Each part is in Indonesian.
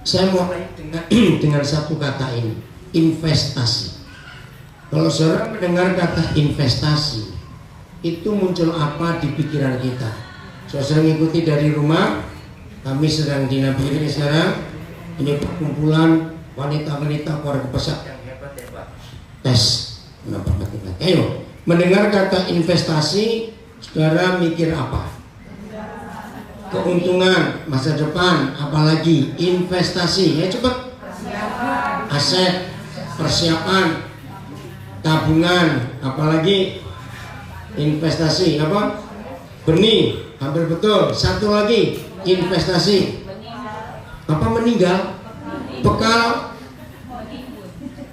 Saya mulai dengan satu kata ini, investasi. Kalau saudara mendengar kata investasi, itu muncul apa di pikiran kita? Saudara mengikuti dari rumah, kami sedang dinabiri sekarang. Ini perkumpulan wanita-wanita keluarga besar yang hebat-hebat. Tes, kenapa hebat? Ayo, mendengar kata investasi, saudara mikir apa? Keuntungan masa depan, apalagi investasi. Ya cepat. Aset, persiapan, tabungan, apalagi investasi apa? Benih, hampir betul. Satu lagi, investasi. Apa meninggal? Bekal,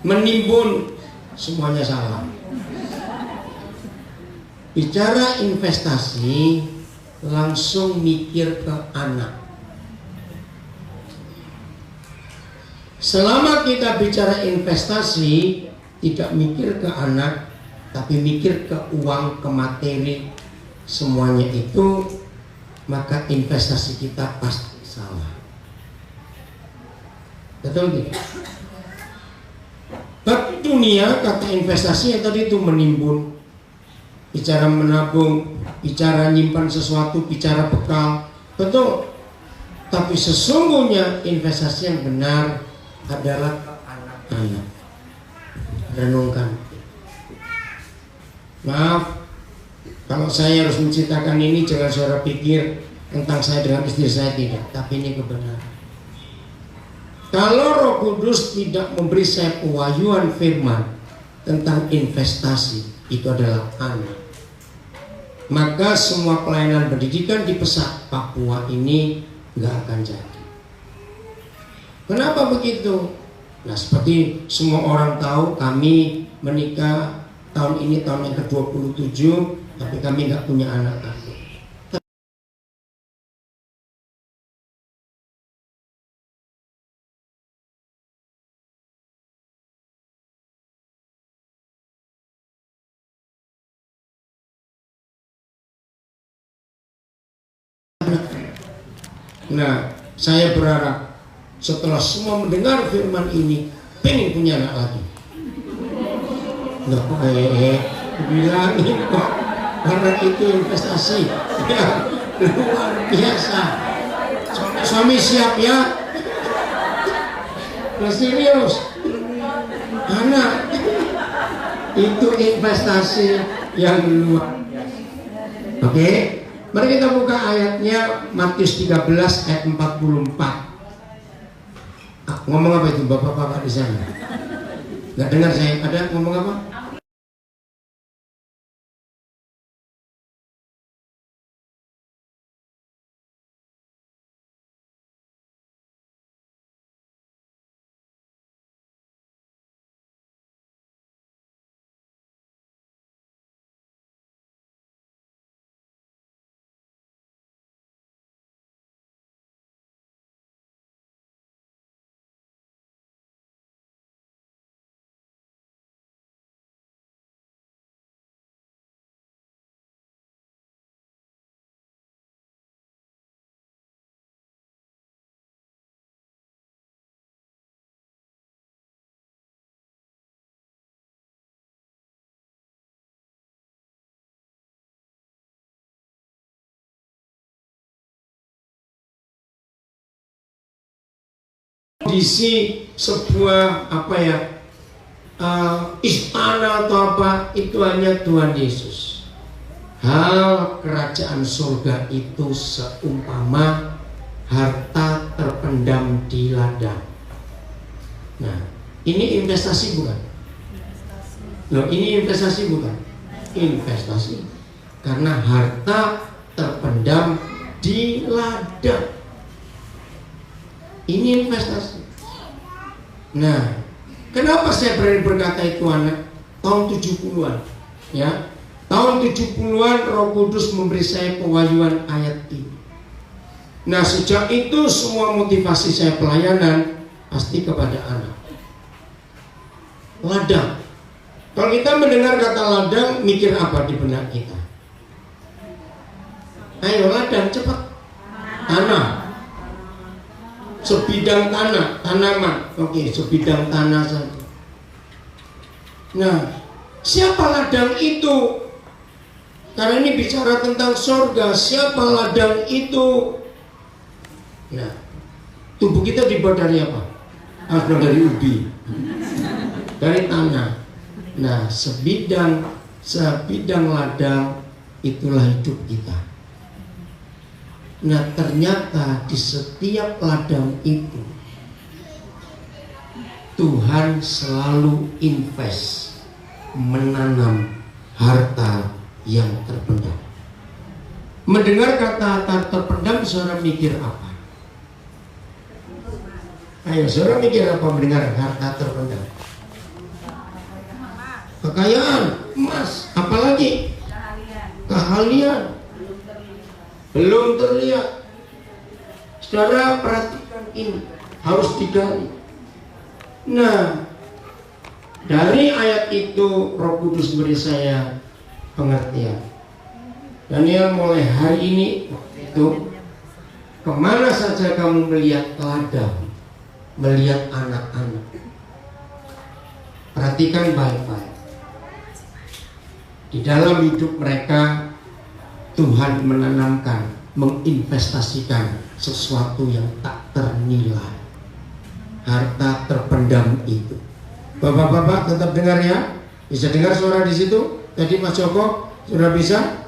menimbun, semuanya salah. Bicara investasi, langsung mikir ke anak. Selama kita bicara investasi, tidak mikir ke anak, tapi mikir ke uang, ke materi, semuanya itu, maka investasi kita pasti salah. Betul tidak? Tapi dunia kata investasi yang tadi itu menimbun, bicara menabung, bicara nyimpan sesuatu, bicara bekal, betul. Tapi sesungguhnya investasi yang benar adalah anak-anak. Renungkan. Maaf, kalau saya harus menceritakan ini, jangan saudara pikir tentang saya dengan istri saya, tidak. Tapi ini kebenaran. Kalau Roh Kudus tidak memberi saya pewahyuan firman tentang investasi, itu adalah anak, maka semua pelayanan pendidikan di Pesak Papua ini nggak akan jadi. Kenapa begitu? Nah, seperti semua orang tahu, kami menikah tahun ini tahun yang ke-27, tapi kami nggak punya anak kami. Nah, saya berharap setelah semua mendengar firman ini, pengen punya anak lagi. Nggak, bilangin kok, karena itu investasi yang luar biasa. Suami siap ya? Nah, serius, anak itu investasi yang luar biasa. Oke? Mari kita buka ayatnya, Matius 13 ayat 44. Ngomong apa itu bapak-bapak di sana? Nggak dengar saya, ada ngomong apa? Kondisi sebuah istana atau apa, itu hanya Tuhan Yesus. Hal kerajaan surga itu seumpama harta terpendam di ladang. Nah, ini investasi bukan? Loh, ini investasi bukan? Investasi. Karena harta terpendam di ladang. Ini investasi. Nah, kenapa saya berani berkata itu anak? Tahun 70-an, ya. Tahun 70-an Roh Kudus memberi saya pewahyuan ayat ini. Nah, sejak itu semua motivasi saya pelayanan pasti kepada anak. Ladang. Kalau kita mendengar kata ladang, mikir apa di benak kita? Ayo ladang, cepat. Tanah. sebidang tanah, tanaman. Oke, sebidang tanah saja. Nah, siapa ladang itu? Karena ini bicara tentang surga. Siapa ladang itu? Nah, tubuh kita dibuat dari apa? Harus dari ubi, dari tanah. Nah, sebidang ladang itulah hidup kita. Nah, ternyata di setiap ladang itu Tuhan selalu invest, menanam harta yang terpendam. Mendengar kata harta terpendam, saudara mikir apa? Ayo, saudara mikir apa mendengar harta terpendam? Kekayaan, emas, apalagi? Keahlian. Belum terlihat. Saudara perhatikan ini, harus digali. Nah, dari ayat itu Roh Kudus beri saya pengertian. Daniel, mulai hari ini itu kemana saja kamu melihat ladang, melihat anak-anak, perhatikan baik-baik. Di dalam hidup mereka Tuhan menanamkan, menginvestasikan sesuatu yang tak ternilai. Harta terpendam itu. Bapak-bapak tetap dengar ya. Bisa dengar suara di situ? Tadi Mas Joko sudah bisa?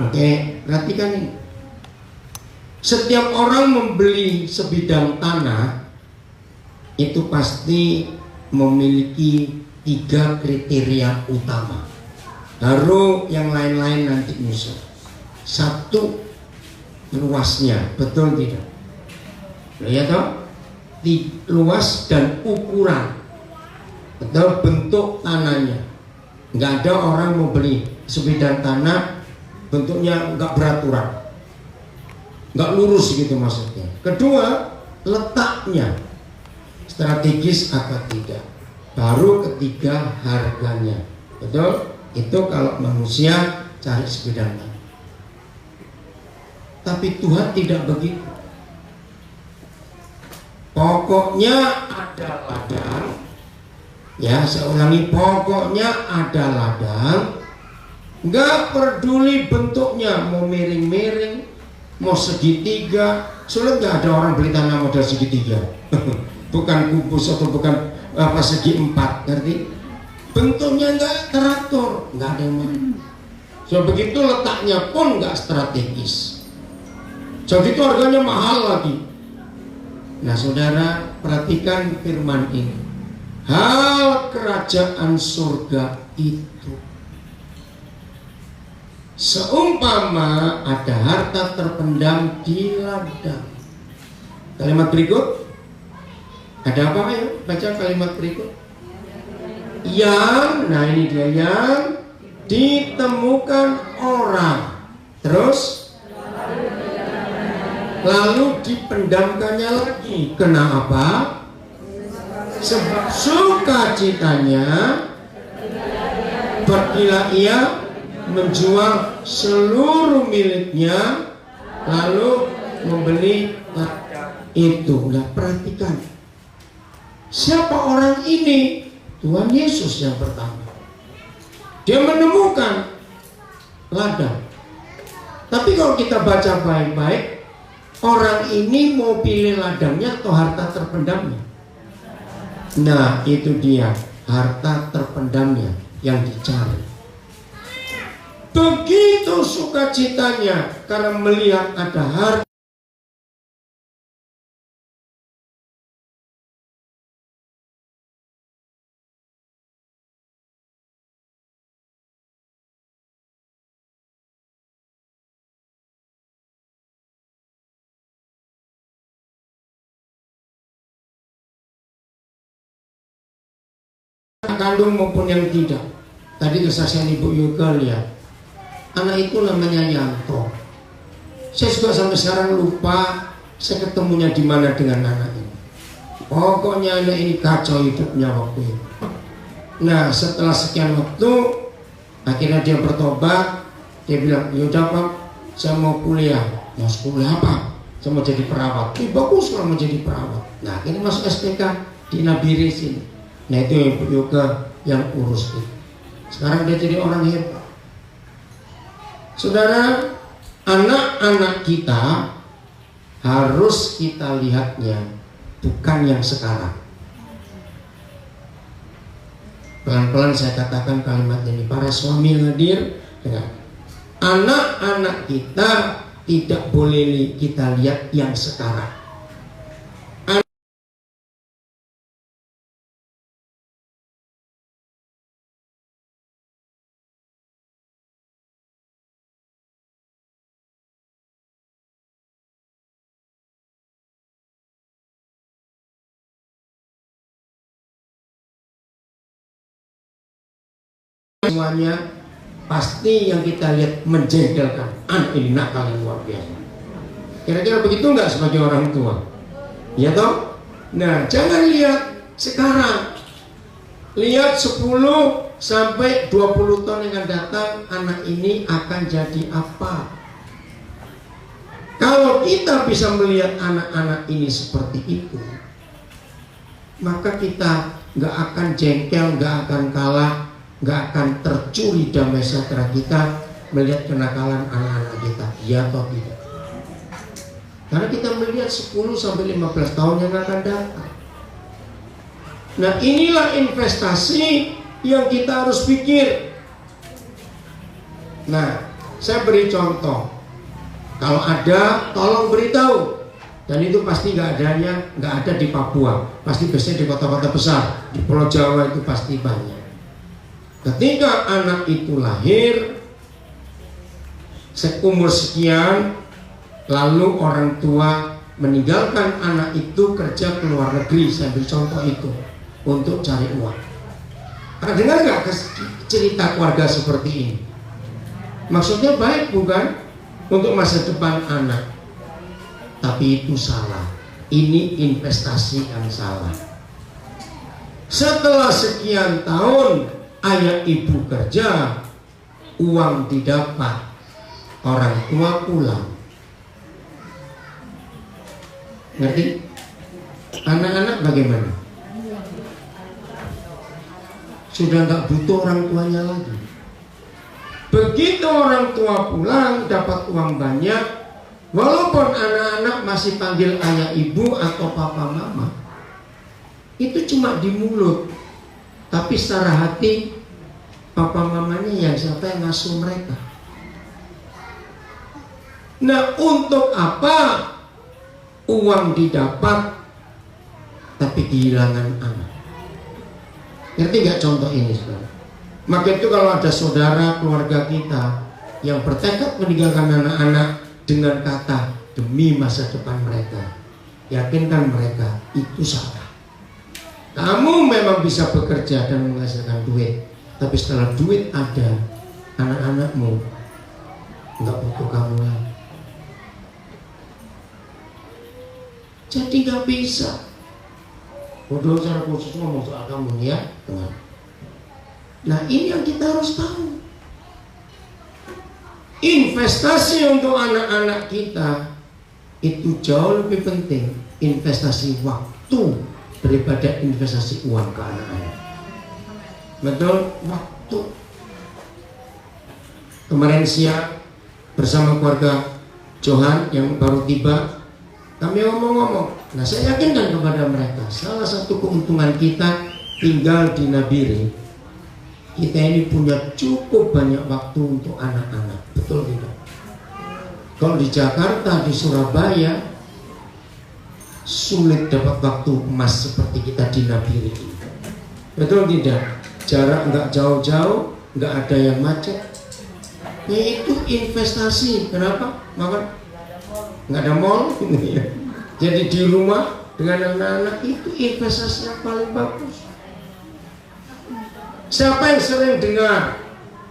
Oke, perhatikan ini. Setiap orang membeli sebidang tanah itu pasti memiliki 3 kriteria utama. Baru yang lain-lain nanti nyusul. 1, luasnya, betul tidak? Lihat toh? Luas dan ukuran, betul, bentuk tanahnya. Nggak ada orang mau beli sebidang tanah bentuknya nggak beraturan, nggak lurus gitu maksudnya. Kedua, letaknya strategis apa tidak. Baru ketiga, harganya, betul. Itu kalau manusia cari sebidang tanah. Tapi Tuhan tidak begitu. Pokoknya ada ladang. Ya, saya ulangi, pokoknya ada ladang. Nggak peduli bentuknya, mau miring-miring, mau segitiga. Soalnya nggak ada orang beli tanah model segitiga. Bukan kubus atau bukan segi 4, ngerti? Bentuknya nggak teratur, nggak ada yang mau. So begitu letaknya pun nggak strategis. Jadi itu harganya mahal lagi. Nah, saudara, perhatikan firman ini. Hal kerajaan surga itu seumpama ada harta terpendam di ladang. Kalimat berikut. Ada apa? Ayo baca kalimat berikut. Nah ini dia, yang ditemukan orang. Terus lalu dipendamkannya lagi. Kenapa? Sebab sukacitanya apabila ia menjual seluruh miliknya lalu membeli itu. Nah, perhatikan, siapa orang ini? Tuhan Yesus yang pertama. Dia menemukan ladang. Tapi kalau kita baca baik-baik, orang ini mau pilih ladangnya atau harta terpendamnya? Nah, itu dia, harta terpendamnya yang dicari. Begitu sukacitanya karena melihat ada harta. Kandung maupun yang tidak. Tadi kesaksian Ibu Yoga lihat, anak itu namanya Yanto. Saya juga sampai sekarang lupa saya ketemunya di mana dengan anak ini. Pokoknya anak ini kacau hidupnya waktu itu. Nah, setelah sekian waktu akhirnya dia bertobat. Dia bilang, yaudah Pak, saya mau kuliah. Mau kuliah apa? saya mau jadi perawat. Bagus kalau mau jadi perawat. Nah, ini masuk SPK di Nabire sini. Nah, itu yang yoga yang urus itu. Sekarang dia jadi orang hebat. Saudara, anak-anak kita harus kita lihatnya bukan yang sekarang. Pelan-pelan saya katakan kalimat ini, para suami yang hadir, dengar. Anak-anak kita tidak boleh kita lihat yang sekarang. Semuanya pasti yang kita lihat menjengkelkan. Anak ini nakal yang luar biasa. Kira-kira begitu nggak sebagai orang tua? Ya toh? Nah, jangan lihat sekarang. Lihat 10 sampai 20 tahun yang akan datang, anak ini akan jadi apa? Kalau kita bisa melihat anak-anak ini seperti itu, maka kita nggak akan jengkel, nggak akan kalah, nggak akan tercuri damai sejahtera kita melihat kenakalan anak-anak kita. Ya atau tidak? Karena kita melihat 10 sampai 15 tahun yang akan datang. Nah, inilah investasi yang kita harus pikir. Nah, saya beri contoh. Kalau ada, tolong beritahu. Dan itu pasti nggak ada di Papua. Pasti biasanya di kota-kota besar. Di Pulau Jawa itu pasti banyak. Ketika anak itu lahir seumur sekian, lalu orang tua meninggalkan anak itu kerja ke luar negeri, saya ambil contoh itu, untuk cari uang. Pernah dengar nggak cerita keluarga seperti ini? Maksudnya baik bukan? Untuk masa depan anak. Tapi itu salah. Ini investasi yang salah. Setelah sekian tahun ayah ibu kerja, uang didapat, orang tua pulang. Ngerti? Anak-anak bagaimana? Sudah nggak butuh orang tuanya lagi. Begitu orang tua pulang dapat uang banyak, walaupun anak-anak masih panggil ayah ibu atau papa mama, itu cuma di mulut. Tapi secara hati, papa mamanya yang siapa yang ngasuh mereka. Nah, untuk apa uang didapat tapi kehilangan anak? Ngerti gak contoh ini, saudara? Maka itu kalau ada saudara keluarga kita yang bertekad meninggalkan anak-anak dengan kata demi masa depan mereka, yakinkan mereka itu salah. Kamu memang bisa bekerja dan menghasilkan duit, tapi setelah duit ada, anak-anakmu nggak butuh kamu lagi. Jadi nggak bisa. Bodoh secara khusus ngomong soal kamu ya, teman. Nah, ini yang kita harus tahu. Investasi untuk anak-anak kita itu jauh lebih penting, investasi waktu daripada investasi uang ke anak-anak. Betul? Waktu. Kemarin siang bersama keluarga Johan yang baru tiba, kami ngomong-ngomong. Nah, saya yakinkan kepada mereka, salah satu keuntungan kita tinggal di Nabire, kita ini punya cukup banyak waktu untuk anak-anak. Betul tidak? Kalau di Jakarta, di Surabaya, sulit dapat waktu emas seperti kita di Nabire ini. Betul tidak? Jarak nggak jauh-jauh, nggak ada yang macet. Itu investasi. Kenapa? Maka nggak ada mall. Jadi di rumah dengan anak-anak itu investasi yang paling bagus. Siapa yang sering dengar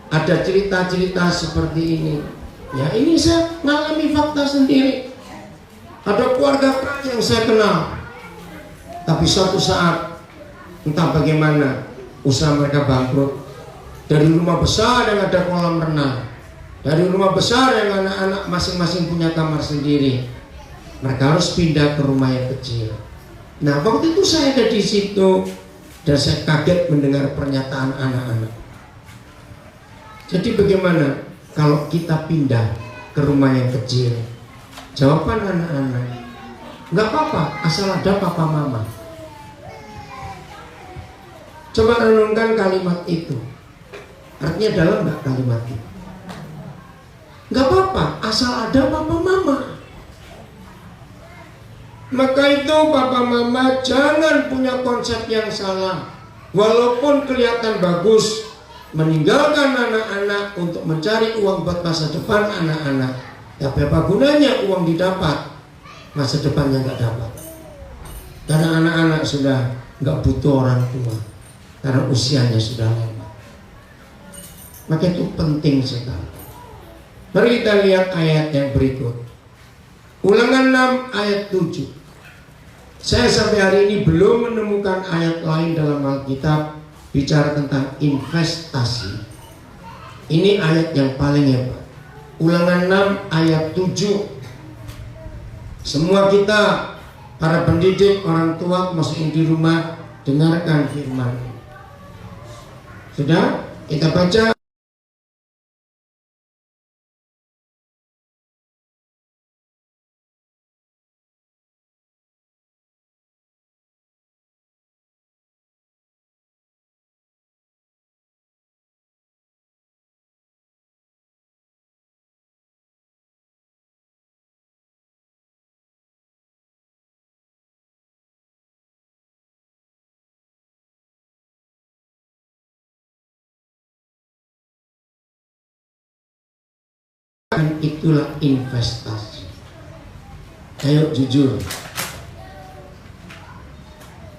ada cerita-cerita seperti ini? Ya, ini saya mengalami fakta sendiri. Ada keluarga kaya yang saya kenal, tapi suatu saat entah bagaimana usaha mereka bangkrut. Dari rumah besar yang ada kolam renang, dari rumah besar yang anak-anak masing-masing punya kamar sendiri, Mereka harus pindah ke rumah yang kecil. Nah, waktu itu saya ada di situ dan saya kaget mendengar pernyataan anak-anak. Jadi bagaimana kalau kita pindah ke rumah yang kecil? Jawaban anak-anak, nggak apa-apa, asal ada papa mama. Coba renungkan kalimat itu. Artinya dalam nggak kalimat itu? Nggak apa-apa, asal ada papa mama. Maka itu papa mama jangan punya konsep yang salah. Walaupun kelihatan bagus, meninggalkan anak-anak untuk mencari uang buat masa depan anak-anak, tapi apa gunanya uang didapat, masa depannya nggak dapat. Karena anak-anak sudah nggak butuh orang tua, karena usianya sudah lama. Maka itu penting sekali. Mari kita lihat ayat yang berikut. Ulangan 6 ayat 7. Saya sampai hari ini belum menemukan ayat lain dalam Alkitab bicara tentang investasi. Ini ayat yang paling hebat. Ulangan 6 ayat 7. Semua kita, para pendidik, orang tua, masuk di rumah, dengarkan firman. Sudah? Kita baca. Itulah investasi. Ayo jujur,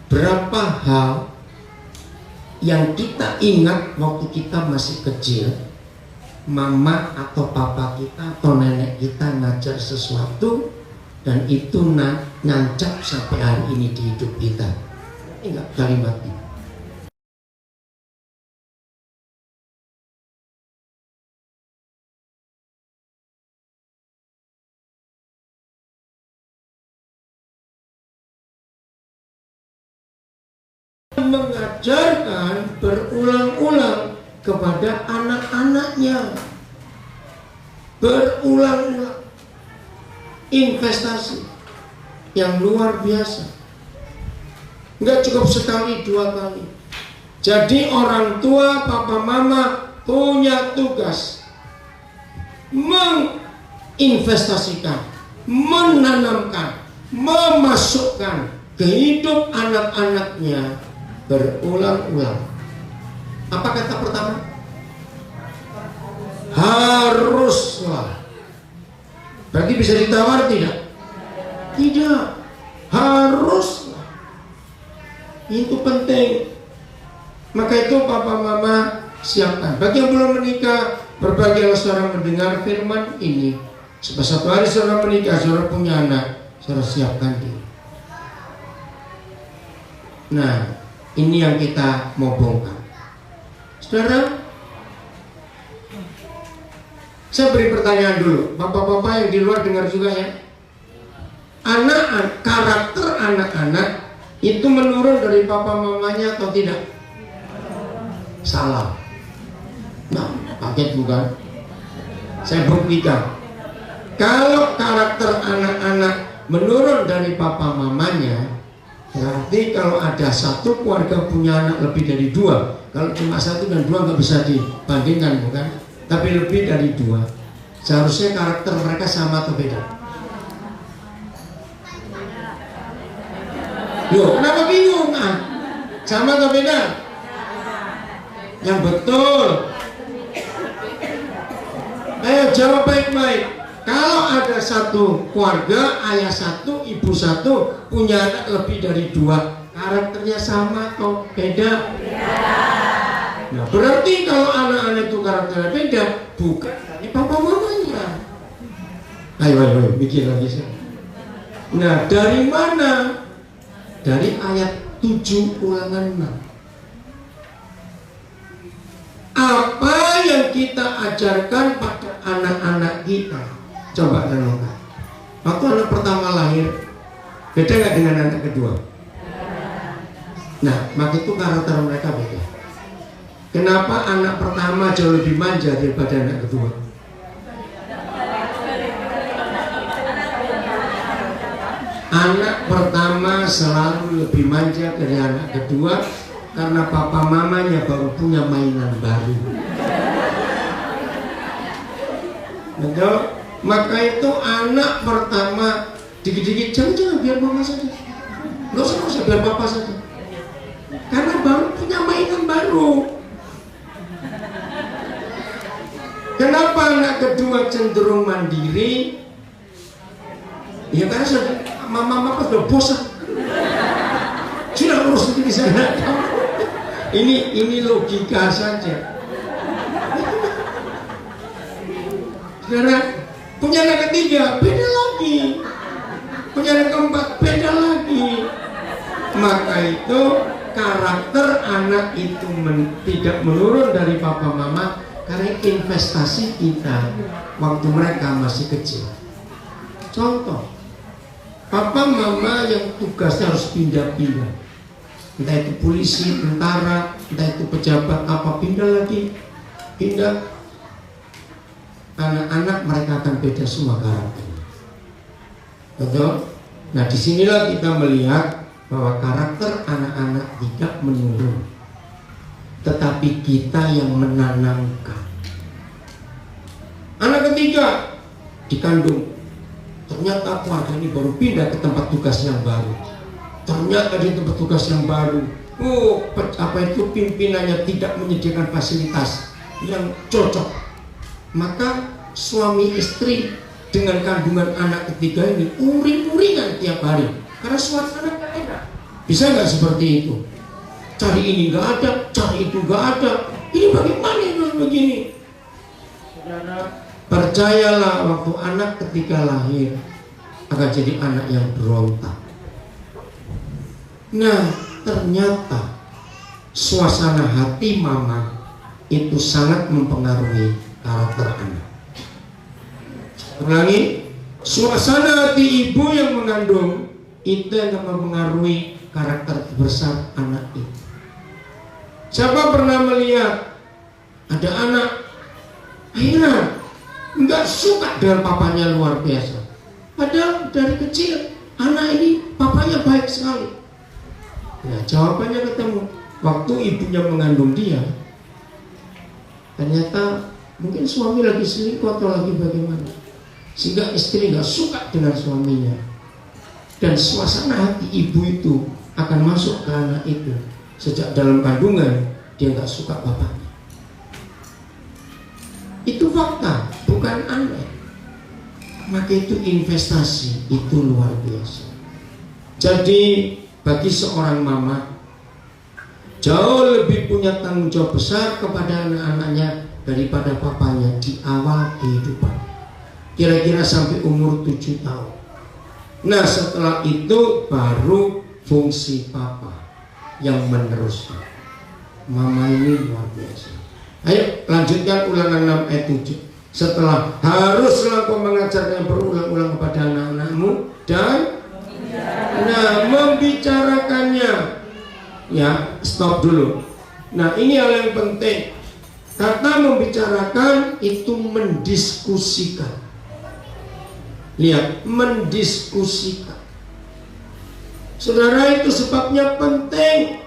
berapa hal yang kita ingat waktu kita masih kecil, mama atau papa kita atau nenek kita ngajar sesuatu dan itu nancap sampai hari ini di hidup kita. Ingat kalimat ini. Mengajarkan berulang-ulang kepada anak-anaknya, berulang-ulang, investasi yang luar biasa. Nggak cukup sekali, 2 kali. Jadi orang tua, papa mama punya tugas menginvestasikan, menanamkan, memasukkan ke hidup anak-anaknya berulang-ulang. Apa kata pertama? Haruslah. Berarti bisa ditawar tidak? Tidak. Haruslah. Itu penting. Maka itu papa mama siapkan. Bagi yang belum menikah, berbahagialah saudara mendengar firman ini. Sebab satu hari saudara menikah, saudara punya anak, saudara siapkan dia. Nah, ini yang kita mau bongkar. Saudara, saya beri pertanyaan dulu. Bapak-bapak yang di luar dengar juga ya. Karakter anak-anak itu menurun dari papa mamanya atau tidak? Salah. Nah, kaget bukan? Saya buktikan. Kalau karakter anak-anak menurun dari papa mamanya, berarti kalau ada satu keluarga punya anak lebih dari 2, kalau cuma 1 dan 2 nggak bisa dibandingkan, bukan? Tapi lebih dari 2, seharusnya karakter mereka sama atau beda? Loh, kenapa bingung? Sama atau beda? Yang betul. Ayo jawab baik-baik. Kalau ada satu keluarga, ayah 1, ibu 1, punya anak lebih dari 2, karakternya sama atau beda? Nah, berarti kalau anak-anak itu karakternya beda, bukan dari papa mamanya. Ayo, mikir lagi. Nah, dari mana? Dari ayat 7 ulangan 6. Apa yang kita ajarkan pada anak-anak kita? Coba renungkan. Waktu anak pertama lahir, beda nggak dengan anak kedua? Nah, maka itu karakter mereka beda. Kenapa anak pertama jauh lebih manja daripada anak kedua? Anak pertama selalu lebih manja dari anak kedua karena papa mamanya baru punya mainan baru. Betul? Maka itu anak pertama dikit-dikit jangan biar mama saja, nggak usah biar papa saja, karena baru punya mainan baru. Kenapa anak kedua cenderung mandiri? Ya karena mama sudah bosan, sudah urus di sana. Ini logika saja. Saudara, punya anak ketiga beda lagi, punya anak keempat beda lagi. Maka itu karakter anak itu tidak menurun dari papa mama karena investasi kita waktu mereka masih kecil. Contoh, papa mama yang tugasnya harus pindah-pindah, entah itu polisi, tentara, entah itu pejabat apa, pindah lagi, pindah. Anak-anak mereka akan beda semua karakternya. Betul? Nah, disinilah kita melihat bahwa karakter anak-anak tidak menurun, tetapi kita yang menanamkan. Anak ketiga dikandung, ternyata keluarga ini baru pindah ke tempat tugas yang baru. Ternyata di tempat tugas yang baru, pimpinannya tidak menyediakan fasilitas yang cocok. Maka suami istri dengan kandungan anak ketiga ini uring-uringan tiap hari karena suasana gak enak. Bisa nggak seperti itu? Cari ini nggak ada, cari itu nggak ada. Ini bagaimana itu begini? Saudara, percayalah waktu anak ketika lahir akan jadi anak yang berontak. Nah, ternyata suasana hati mama itu sangat mempengaruhi karakter anak. Ulangi, suasana hati ibu yang mengandung itu yang mempengaruhi karakter besar anak itu. Siapa pernah melihat ada anak akhirnya nggak suka dengan papanya luar biasa, padahal dari kecil anak ini papanya baik sekali. Nah, jawabannya ketemu waktu ibunya mengandung dia. Ternyata mungkin suami lagi selingkuh atau lagi bagaimana, sehingga istri nggak suka dengan suaminya, dan suasana hati ibu itu akan masuk ke anak itu. Sejak dalam kandungan dia nggak suka bapaknya. Itu fakta, bukan aneh. Maka itu investasi itu luar biasa. Jadi bagi seorang mama jauh lebih punya tanggung jawab besar kepada anak-anaknya daripada papanya di awal kehidupan, kira-kira sampai umur 7 tahun. Nah, setelah itu baru fungsi papa yang meneruskan. Mama ini luar biasa. Ayo lanjutkan ulangan 6 ayat 7. Setelah haruslah kau mengajarkan berulang-ulang kepada anak-anakmu dan membicarakannya. Ya, stop dulu. Nah, ini hal yang penting. Kata membicarakan itu mendiskusikan. Lihat, mendiskusikan. Saudara, itu sebabnya penting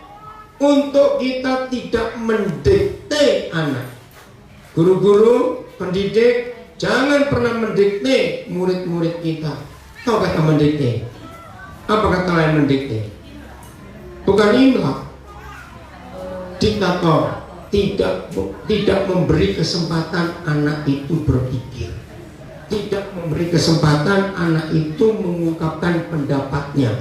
untuk kita tidak mendikte anak. Guru-guru, pendidik, jangan pernah mendikte murid-murid kita. Tahu kata mendikte? Apa kata lain mendikte? Bukan imla. Diktator. Tidak memberi kesempatan anak itu berpikir, tidak memberi kesempatan anak itu mengungkapkan pendapatnya,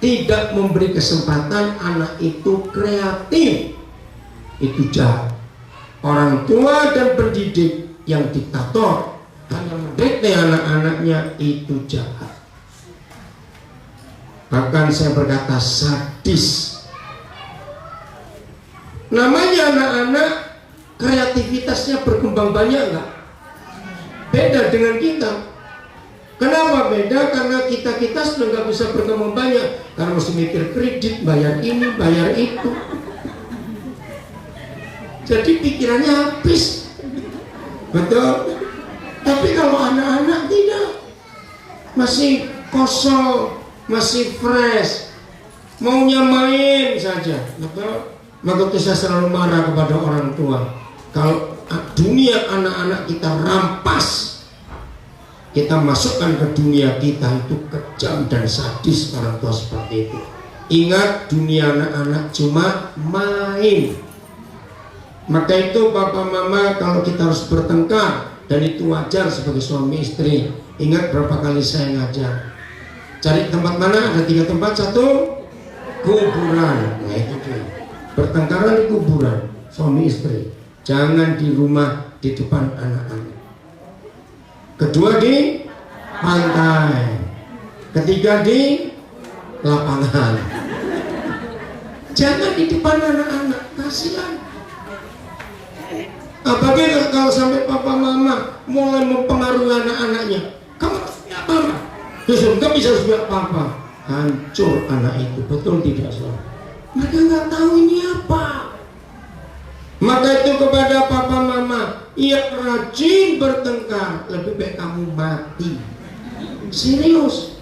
tidak memberi kesempatan anak itu kreatif. Itu jahat. Orang tua dan pendidik yang diktator hanya mendikte anak-anaknya itu jahat. Bahkan saya berkata sadis. Namanya anak-anak kreativitasnya berkembang banyak enggak? Beda dengan kita. Kenapa beda? Karena kita sudah nggak bisa berkembang banyak, karena mesti mikir kredit, bayar ini, bayar itu. Jadi pikirannya habis, betul. Tapi kalau anak-anak tidak, masih kosong, masih fresh, maunya main saja, betul. Maka itu saya selalu marah kepada orang tua. Kalau dunia anak-anak kita rampas, kita masukkan ke dunia kita, itu kejam dan sadis orang tua seperti itu. Ingat, dunia anak-anak cuma main. Maka itu papa mama, kalau kita harus bertengkar, dan itu wajar sebagai suami istri. Ingat berapa kali saya ngajar, cari tempat mana, ada 3 tempat. 1, kuburan. Nah itu dia, bertengkaran di kuburan suami istri. Jangan di rumah, di depan anak-anak. Kedua di pantai, ketiga di lapangan. Jangan di depan anak-anak, kasihan. Apalagi kalau sampai papa mama mulai mempengaruhi anak-anaknya. Kamu harus punya papa, justru nggak bisa punya papa. Hancur anak itu, betul tidak salah. Mereka nggak tahu ini apa. Maka itu kepada papa mama, ia rajin bertengkar, lebih baik kamu mati. Serius,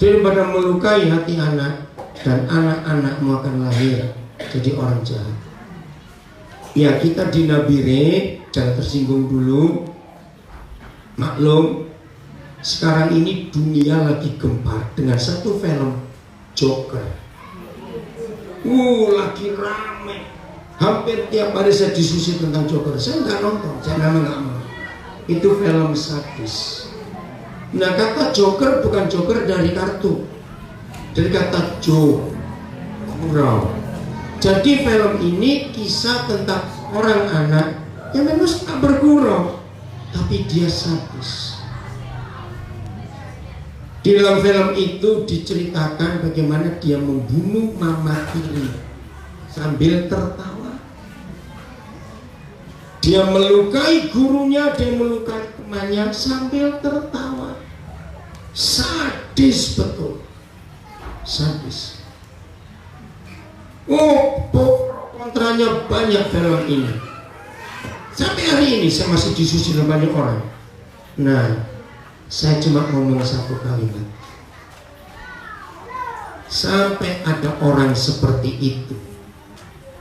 daripada melukai hati anak, dan anak-anakmu akan lahir jadi orang jahat. Ya, kita di Nabire, jangan tersinggung dulu. Maklum, sekarang ini dunia lagi gempar dengan satu film, Joker. Lagi rame. Hampir tiap hari saya diskusi tentang Joker. Saya nggak nonton, saya memang nggak mau. Itu film sadis. Nah, kata Joker bukan Joker dari kartu, dari kata Jokro. Jadi film ini kisah tentang orang anak yang memang suka bergurau, tapi dia sadis. Di dalam film itu diceritakan bagaimana dia membunuh mama tiri sambil tertawa. Dia melukai gurunya, dia melukai temannya sambil tertawa. Sadis betul, sadis. Kontranya banyak film ini. Sampai hari ini saya masih diskusi dengan banyak orang. Nah, saya cuma ngomong satu kalimat. Sampai ada orang seperti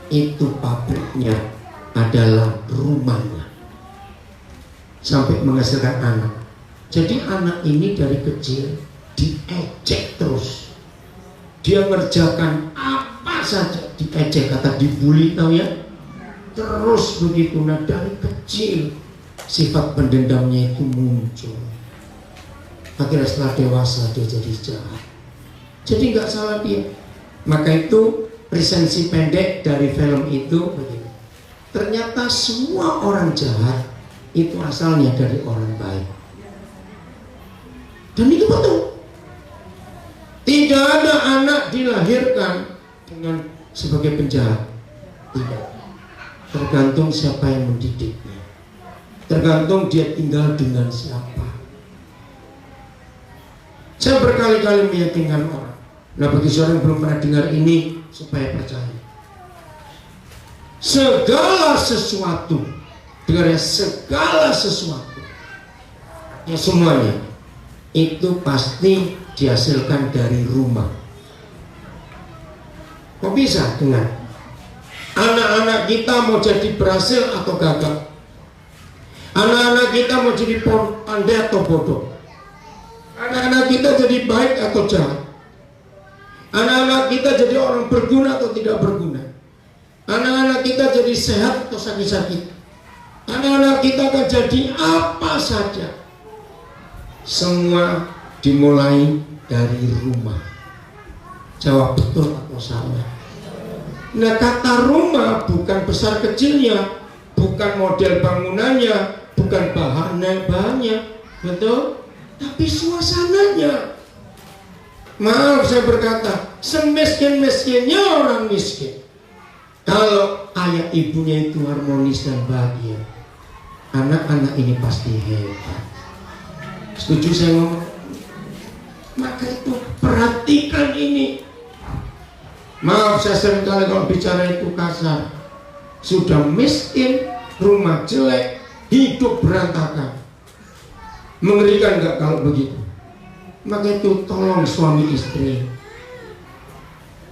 itu pabriknya adalah rumahnya, sampai menghasilkan anak. Jadi anak ini dari kecil diejek terus, dia ngerjakan apa saja diejek, kata dibully, tahu ya, terus begitu. Nah, dari kecil sifat pendendamnya itu muncul. Akhirnya setelah dewasa dia jadi jahat. Jadi nggak salah dia. Maka itu presensi pendek dari film itu begini. Ternyata semua orang jahat itu asalnya dari orang baik. Dan itu betul. Tidak ada anak dilahirkan dengan sebagai penjahat. Tidak. Tergantung siapa yang mendidiknya. Tergantung dia tinggal dengan siapa. Saya berkali-kali meyakinkan orang. Nah, bagi seorang yang belum pernah dengar ini, supaya percaya. Segala sesuatu, dengar ya, segala sesuatu, ya semuanya itu pasti dihasilkan dari rumah. Kok bisa dengar? Anak-anak kita mau jadi berhasil atau gagal? Anak-anak kita mau jadi pandai atau bodoh? Anak-anak kita jadi baik atau jahat? Anak-anak kita jadi orang berguna atau tidak berguna? Anak-anak kita jadi sehat atau sakit-sakit? Anak-anak kita akan jadi apa saja. Semua dimulai dari rumah. Jawab betul atau salah? Nah, kata rumah bukan besar kecilnya, bukan model bangunannya, bukan bahannya, betul? Tapi suasananya. Maaf saya berkata, semiskin-miskinnya orang miskin, kalau ayah ibunya itu harmonis dan bahagia, anak-anak ini pasti hebat. Setuju saya ngomong? Maka itu perhatikan ini. Maaf saya seringkali kalau bicara itu kasar. Sudah miskin, rumah jelek, hidup berantakan. Mengerikan nggak kalau begitu? Maka itu tolong suami istri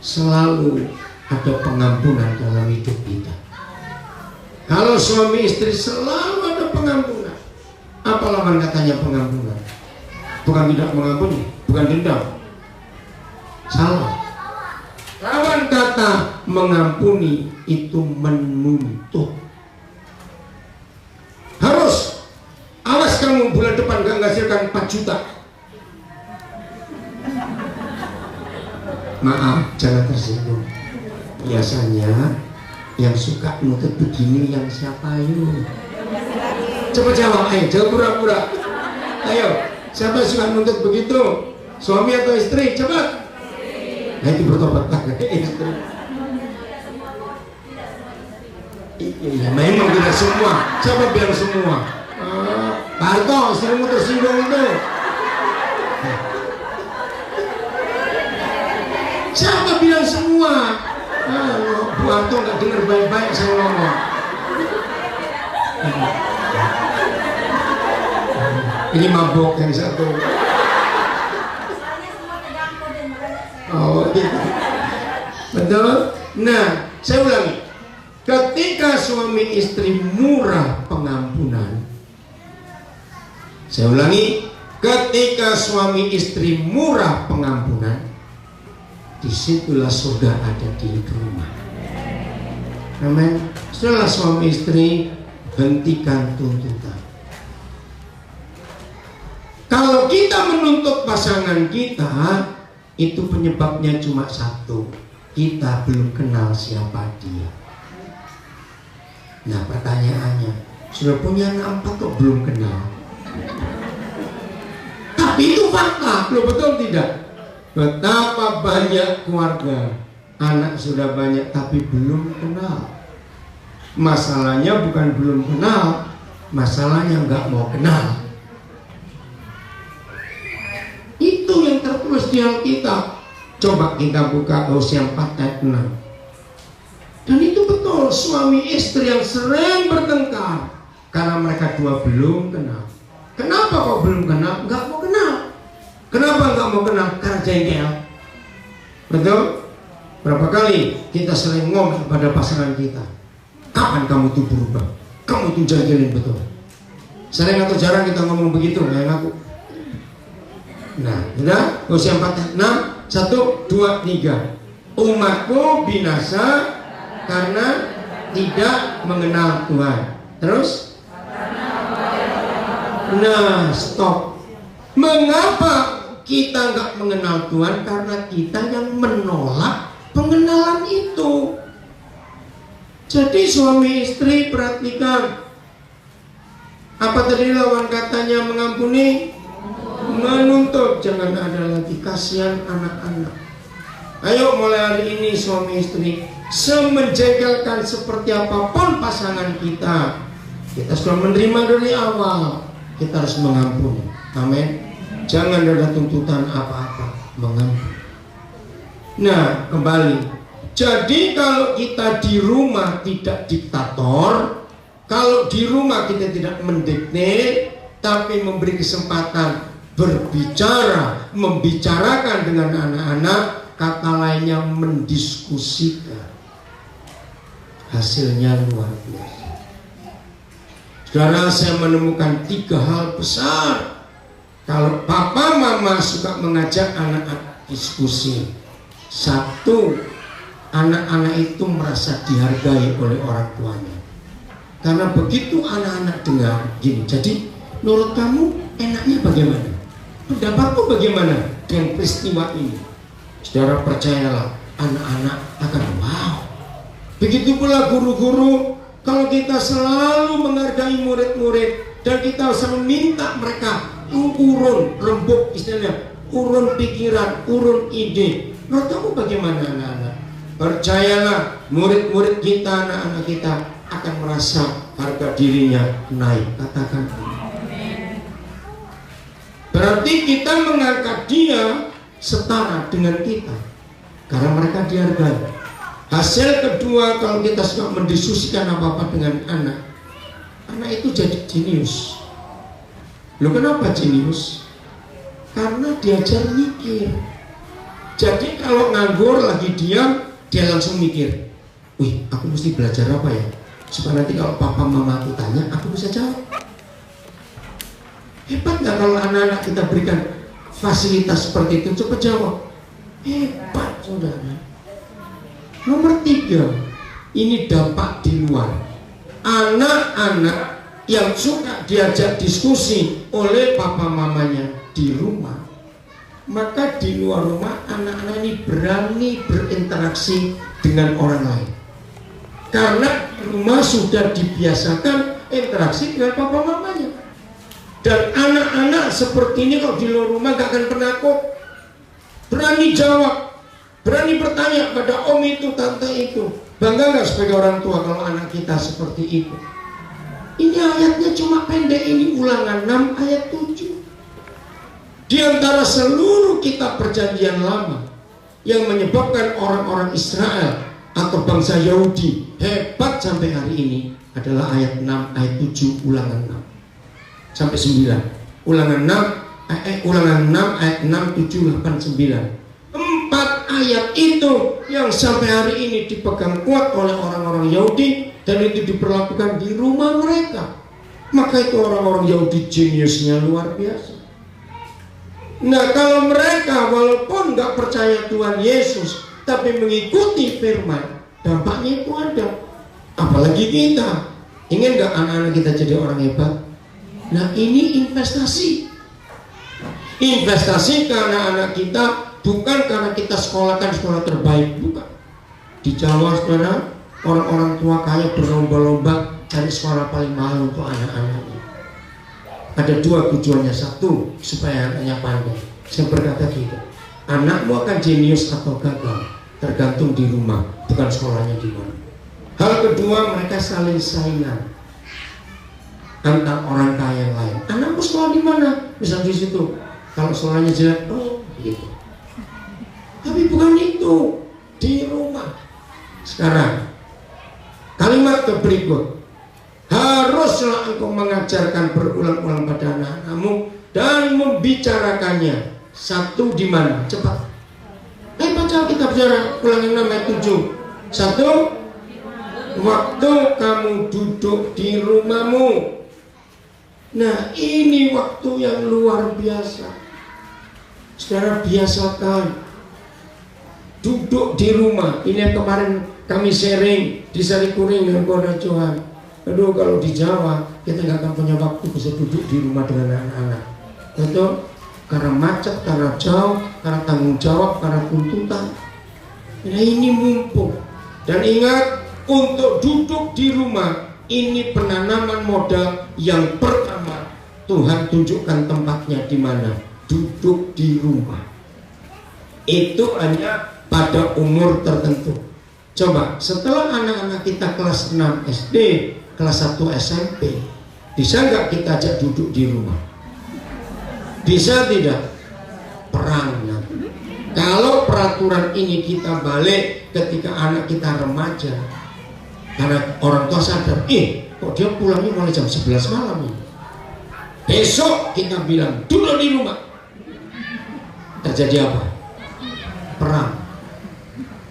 selalu ada pengampunan dalam hidup kita. Kalau suami istri selalu ada pengampunan, apa lawan katanya pengampunan? Bukan tidak mengampuni, bukan dendam. Salah. Lawan kata mengampuni itu menuntut. Harus. Awas kamu bulan depan gak menghasilkan 4 juta. Maaf, jangan tersinggung. Biasanya yang suka nuntut begini yang siapa yuk? Coba jawab, ayo jawab pura-pura. Ayo, siapa suka nuntut begitu? Suami atau istri? Cepat. Nah itu bertobat istri. Iya, memang tidak semua. Siapa bilang semua? Pak Harto, istrimu tersinggung itu. Siapa bilang semua? Bu Harto nggak dengar baik-baik saya ngomong. Ini mabok yang satu. Oh gitu. Betul? Nah, saya ulangi. Ketika suami istri murah pengampunan. Saya ulangi. Ketika suami istri murah pengampunan, disitulah surga ada di rumah. Amin. Setelah suami istri hentikan tuntutan. Kalau kita menuntut pasangan kita, itu penyebabnya cuma satu, kita belum kenal siapa dia. Nah pertanyaannya, sudah punya anak 4 kok belum kenal? Tapi itu fakta, betul tidak? Betapa banyak keluarga anak sudah banyak tapi belum kenal. Masalahnya bukan belum kenal, masalahnya nggak mau kenal. Itu yang tertulis di Alkitab. Coba kita buka Hosea 4 ayat 6. Dan itu betul, suami istri yang sering bertengkar karena mereka dua belum kenal. Kenapa kok belum kenal? Nggak mau kenal. Kenapa nggak mau kenal? Karena jengkel. Betul? Berapa kali kita sering ngomong pada pasangan kita, kapan kamu tuh berubah? Kamu tuh jengkelin betul. Sering atau jarang kita ngomong begitu? Kayak aku. Nah, sudah Hosea 4 ayat 6, 1, 2, 3. Umatku binasa karena tidak mengenal Tuhan. Terus? Nah, stop. Mengapa kita nggak mengenal Tuhan? Karena kita yang menolak pengenalan itu. Jadi suami istri perhatikan. Apa tadi lawan katanya mengampuni? Menuntut. Jangan ada lagi, kasihan anak-anak. Ayo mulai hari ini suami istri, semenjengkelkan seperti apapun pasangan kita, kita sudah menerima dari awal, kita harus mengampuni. Amin. Jangan ada tuntutan apa-apa, mengampuni. Nah, kembali. Jadi kalau kita di rumah tidak diktator, kalau di rumah kita tidak mendikte, tapi memberi kesempatan berbicara, membicarakan dengan anak-anak, kata lainnya mendiskusikan, hasilnya luar biasa. Saudara, saya menemukan 3 hal besar kalau papa mama suka mengajak anak-anak diskusi. 1, anak-anak itu merasa dihargai oleh orang tuanya. Karena begitu anak-anak dengar gini, jadi menurut kamu enaknya bagaimana? Pendapatmu bagaimana dengan peristiwa ini? Saudara percayalah, anak-anak akan wow. Begitu pula guru-guru, kalau kita selalu menghargai murid-murid dan kita selalu minta mereka urun rembuk, istilahnya urun pikiran, urun ide. Menurut kamu bagaimana anak-anak? Percayalah, murid-murid kita, anak-anak kita akan merasa harga dirinya naik. Katakan. Berarti kita mengangkat dia setara dengan kita, karena mereka dihargai. Hasil kedua, kalau kita suka mendiskusikan apa-apa dengan anak itu jadi jenius. Loh, kenapa jenius? Karena diajar mikir. Jadi kalau nganggur lagi diam, dia langsung mikir, wih, aku mesti belajar apa ya, supaya nanti kalau papa mama aku tanya, aku bisa jawab. Hebat nggak kalau anak-anak kita berikan fasilitas seperti itu? Coba jawab. Hebat, saudara. Nomor 3, ini dampak di luar. Anak-anak yang suka diajak diskusi oleh papa mamanya di rumah, maka di luar rumah anak-anak ini berani berinteraksi dengan orang lain, karena di rumah sudah dibiasakan interaksi dengan papa mamanya. Dan anak-anak seperti ini kalau di luar rumah gak akan penakut, berani jawab, berani bertanya pada om itu, tante itu. Bangga gak sebagai orang tua kalau anak kita seperti itu? Ini ayatnya cuma pendek, ini Ulangan 6 ayat 7. Di antara seluruh kitab perjanjian lama yang menyebabkan orang-orang Israel atau bangsa Yahudi hebat sampai hari ini adalah ayat 6 ayat 7 Ulangan 6 sampai 9. Ulangan 6 ayat 6, 7, 8, 9. 4 ayat itu yang sampai hari ini dipegang kuat oleh orang-orang Yahudi, dan itu diperlakukan di rumah mereka. Maka itu orang-orang Yahudi jeniusnya luar biasa. Nah, kalau mereka walaupun nggak percaya Tuhan Yesus, tapi mengikuti firman, dampaknya itu ada. Apalagi kita, ingin nggak anak-anak kita jadi orang hebat? Nah, ini investasi. Investasi ke anak-anak kita, bukan karena kita sekolahkan sekolah terbaik, bukan. Di Jawa, saudara, orang-orang tua kaya berlomba-lomba cari sekolah paling mahal untuk anak-anaknya. Ada 2 tujuannya. 1, supaya anaknya pandai. Saya berkata gitu, anakmu akan jenius atau gagal tergantung di rumah, bukan sekolahnya di mana. Hal kedua, mereka saling saingan antar orang kaya yang lain. Anakmu sekolah di mana? Bisa di situ. Kalau sekolahnya jelek, oh gitu. Tapi bukan itu, di rumah. Sekarang kalimat berikut, haruslah engkau mengajarkan berulang-ulang pada anak-anakmu dan membicarakannya. 1, di mana? Cepat. Baca kitab Sejarah Ulangan 6 ayat 7. 1, waktu kamu duduk di rumahmu. Nah, ini waktu yang luar biasa. Saudara, biasakan duduk di rumah. Ini yang kemarin kami sharing di Sarikuring dengan Koda Johan. Aduh, kalau di Jawa kita nggak akan punya waktu bisa duduk di rumah dengan anak-anak. Betul? Karena macet, karena jauh, karena tanggung jawab, karena tuntutan. Nah, ini mumpung. Dan ingat, untuk duduk di rumah, ini penanaman modal yang pertama. Tuhan tunjukkan tempatnya di mana. Duduk di rumah. Itu hanya pada umur tertentu. Coba, setelah anak-anak kita kelas 6 SD, kelas 1 SMP, bisa nggak kita ajak duduk di rumah? Bisa tidak? Perang. Kalau peraturan ini kita balik ketika anak kita remaja, karena orang tua sadar, kok dia pulangnya mulai jam 11 malam ini. Besok kita bilang duduk di rumah. Terjadi apa? Perang.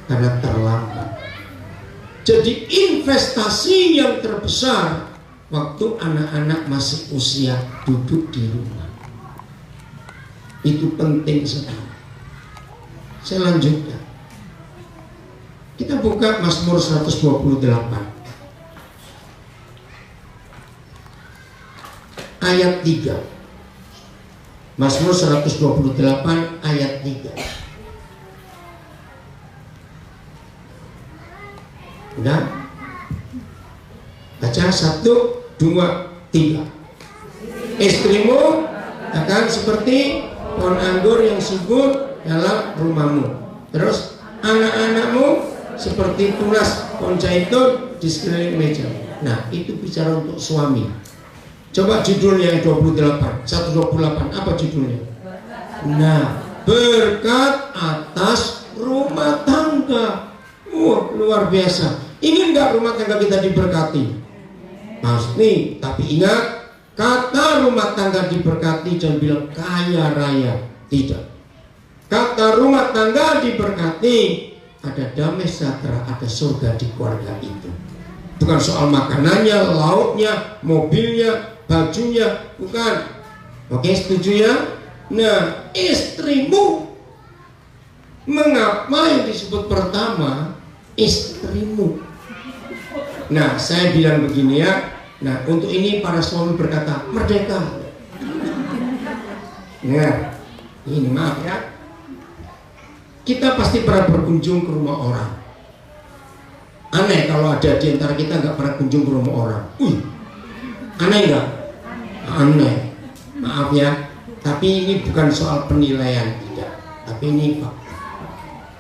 Karena terlambat. Jadi investasi yang terbesar waktu anak-anak masih usia duduk di rumah. Itu penting sekali. Saya lanjutkan. Kita buka Mazmur 128 ayat 3. Mazmur 128 ayat 3. Udah? Baca 1, 2, 3. Istrimu akan seperti pohon anggur yang subur dalam rumahmu. Terus anak-anakmu seperti tunas pohon zaitun di sekeliling meja. Nah, itu bicara untuk suami. Coba judulnya yang 28, 128, apa judulnya? Nah, berkat atas rumah tangga. Luar biasa. Ingin nggak rumah tangga kita diberkati? Pasti, tapi ingat, kata rumah tangga diberkati jangan bilang kaya raya. Tidak. Kata rumah tangga diberkati, ada damai sejahtera, ada surga di keluarga itu. Bukan soal makanannya, lauknya, mobilnya, bajunya, bukan. Oke, setuju ya? Nah, istrimu. Mengapa yang disebut pertama istrimu? Nah, saya bilang begini ya. Nah, untuk ini para suami berkata merdeka. Nah, ini maaf ya. Kita pasti pernah berkunjung ke rumah orang. Aneh kalau ada di antara kita nggak pernah kunjung ke rumah orang. Aneh nggak? Aneh. Maaf ya. Tapi ini bukan soal penilaian, tidak. Tapi ini fakta.